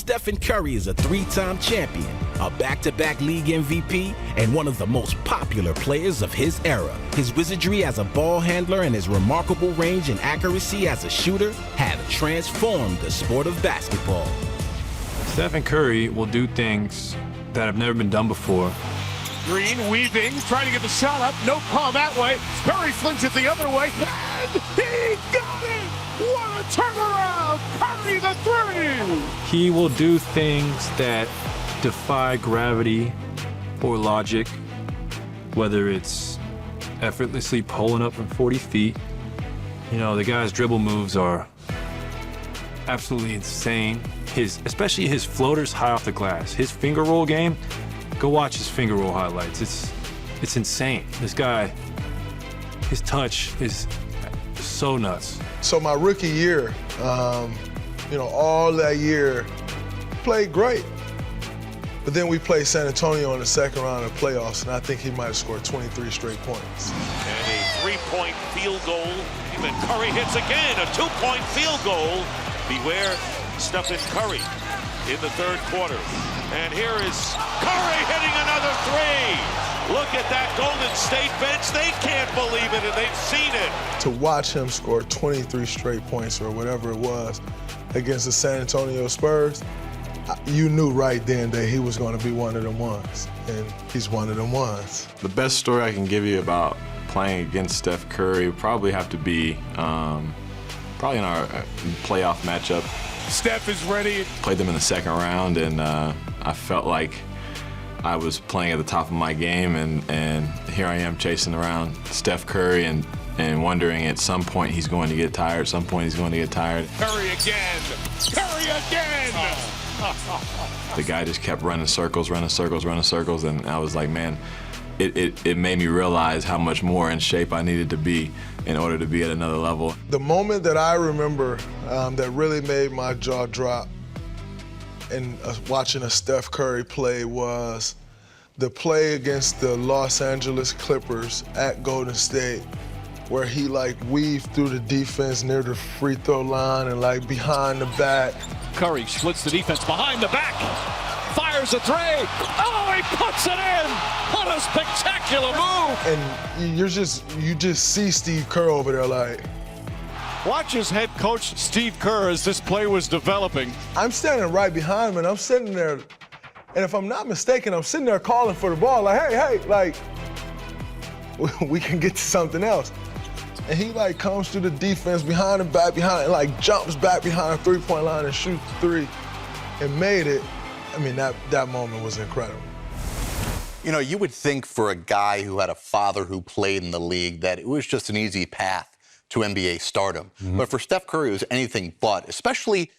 Stephen Curry is a three-time champion, a back-to-back league MVP, and one of the most popular players of his era. His wizardry as a ball handler and his remarkable range and accuracy as a shooter have transformed the sport of basketball. Stephen Curry will do things that have never been done before. Green weaving, trying to get the shot up. No call that way. Curry flings it the other way. And he got it! What a turnaround! Curry the three! He will do things that defy gravity or logic, whether it's effortlessly pulling up from 40 feet. You know, the guy's dribble moves are absolutely insane. Especially his floaters high off the glass. His finger roll game, go watch his finger roll highlights. It's insane. This guy, his touch is so nuts. So my rookie year, all that year, played great. But then we played San Antonio in the second round of playoffs, and I think he might have scored 23 straight points. And a three-point field goal. Even Curry hits again, a two-point field goal. Beware Stephen Curry in the third quarter. And here is Curry hitting another three. Look at that Golden State bench. They can't believe it, and they've seen it. To watch him score 23 straight points or whatever it was against the San Antonio Spurs, you knew right then that he was going to be one of them ones, and he's one of them ones. The best story I can give you about playing against Steph Curry would probably have to be probably in our playoff matchup. Steph is ready. Played them in the second round, and I felt like I was playing at the top of my game, and here I am chasing around Steph Curry and wondering at some point he's going to get tired, at some point he's going to get tired. Curry again! Curry again! The guy just kept running circles, and I was like, man, it made me realize how much more in shape I needed to be in order to be at another level. The moment that I remember that really made my jaw drop in watching a Steph Curry play was the play against the Los Angeles Clippers at Golden State, where he weaved through the defense near the free throw line and behind the back. Curry splits the defense behind the back. Fires a three. Oh, he puts it in. What a spectacular move. And you just see Steve Kerr over there Watch his head coach, Steve Kerr, as this play was developing. I'm standing right behind him, and I'm sitting there, and if I'm not mistaken, I'm sitting there calling for the ball, hey, we can get to something else. And he comes through the defense behind the back, and jumps back behind the three-point line and shoots the three and made it. I mean, that moment was incredible. You know, you would think for a guy who had a father who played in the league that it was just an easy path to NBA stardom. Mm-hmm. But for Steph Curry, it was anything but, especially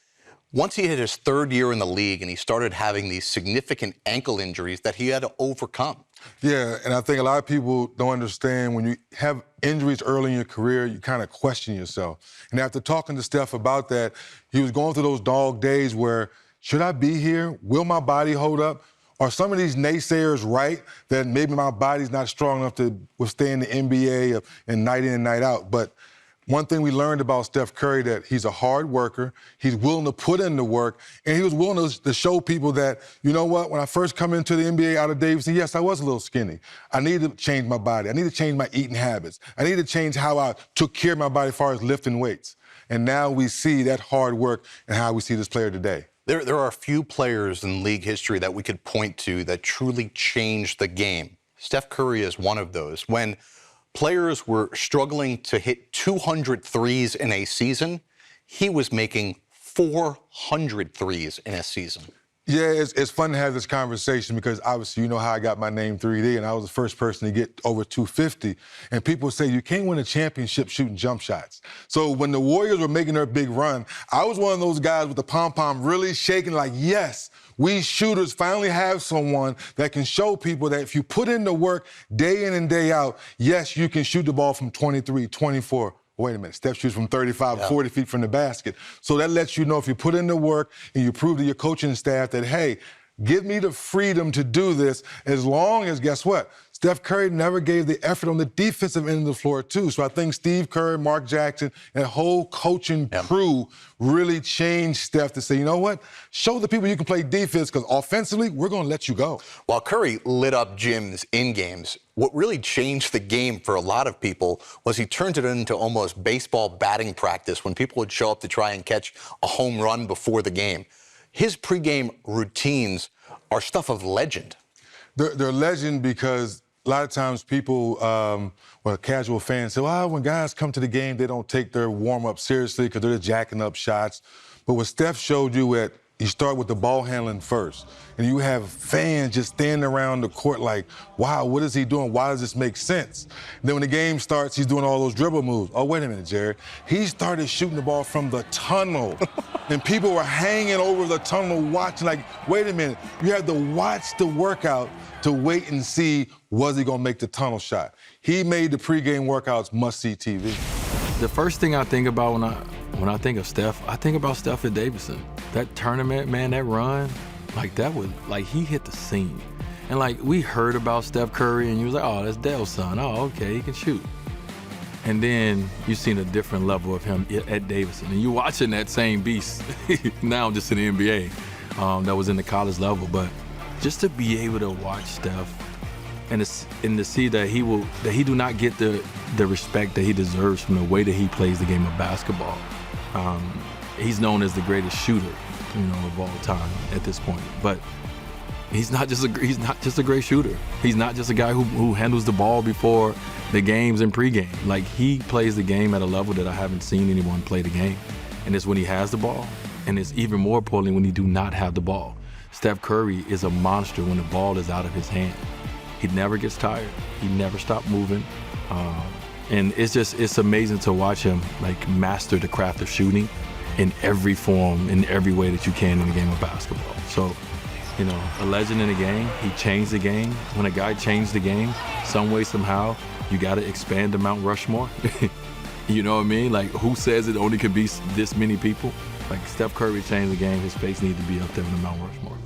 once he hit his third year in the league and he started having these significant ankle injuries that he had to overcome. Yeah, and I think a lot of people don't understand when you have injuries early in your career, you kind of question yourself. And after talking to Steph about that, he was going through those dog days where, should I be here? Will my body hold up? Are some of these naysayers right that maybe my body's not strong enough to withstand the NBA and night in and night out? But one thing we learned about Steph Curry, that he's a hard worker, he's willing to put in the work, and he was willing to show people that, you know what, when I first come into the NBA out of Davidson, yes, I was a little skinny. I needed to change my body. I needed to change my eating habits. I needed to change how I took care of my body as far as lifting weights. And now we see that hard work and how we see this player today. There are a few players in league history that we could point to that truly changed the game. Steph Curry is one of those. When players were struggling to hit 200 threes in a season, he was making 400 threes in a season. Yeah, it's fun to have this conversation because obviously you know how I got my name 3D, and I was the first person to get over 250. And people say you can't win a championship shooting jump shots. So when the Warriors were making their big run, I was one of those guys with the pom-pom really shaking yes, we shooters finally have someone that can show people that if you put in the work day in and day out, yes, you can shoot the ball from 23, 24. Wait a minute, Steph shoots from 35, 40 feet from the basket. So that lets you know if you put in the work and you prove to your coaching staff that, hey, give me the freedom to do this as long as, guess what? Steph Curry never gave the effort on the defensive end of the floor, too. So I think Steve Kerr, Mark Jackson, and the whole coaching crew really changed Steph to say, you know what? Show the people you can play defense, because offensively, we're going to let you go. While Curry lit up gyms in games, what really changed the game for a lot of people was he turned it into almost baseball batting practice when people would show up to try and catch a home run before the game. His pregame routines are stuff of legend. They're legend because a lot of times people, casual fans say, well, when guys come to the game, they don't take their warm-up seriously because they're just jacking up shots. But what Steph showed you you start with the ball handling first. And you have fans just standing around the court like, wow, what is he doing? Why does this make sense? And then when the game starts, he's doing all those dribble moves. Oh, wait a minute, Jared. He started shooting the ball from the tunnel. And people were hanging over the tunnel watching like, wait a minute. You had to watch the workout to wait and see, was he going to make the tunnel shot? He made the pregame workouts must-see TV. The first thing I think about when I think of Steph, I think about Stephen Davidson. That tournament, man, that run, he hit the scene. And we heard about Steph Curry and you was like, oh, that's Dale's son. Oh, okay, he can shoot. And then you seen a different level of him at Davidson. And you watching that same beast now just in the NBA that was in the college level. But just to be able to watch Steph and to see that he do not get the respect that he deserves from the way that he plays the game of basketball. He's known as the greatest shooter, of all time at this point. But he's not just a great shooter. He's not just a guy who handles the ball before the games and pregame. He plays the game at a level that I haven't seen anyone play the game. And it's when he has the ball, and it's even more importantly when he do not have the ball. Steph Curry is a monster when the ball is out of his hand. He never gets tired. He never stops moving. And it's amazing to watch him master the craft of shooting in every form, in every way that you can in the game of basketball. So, a legend in the game. He changed the game. When a guy changed the game, some way, somehow, you got to expand the Mount Rushmore. You know what I mean? Who says it only could be this many people? Steph Curry changed the game. His face needs to be up there in the Mount Rushmore.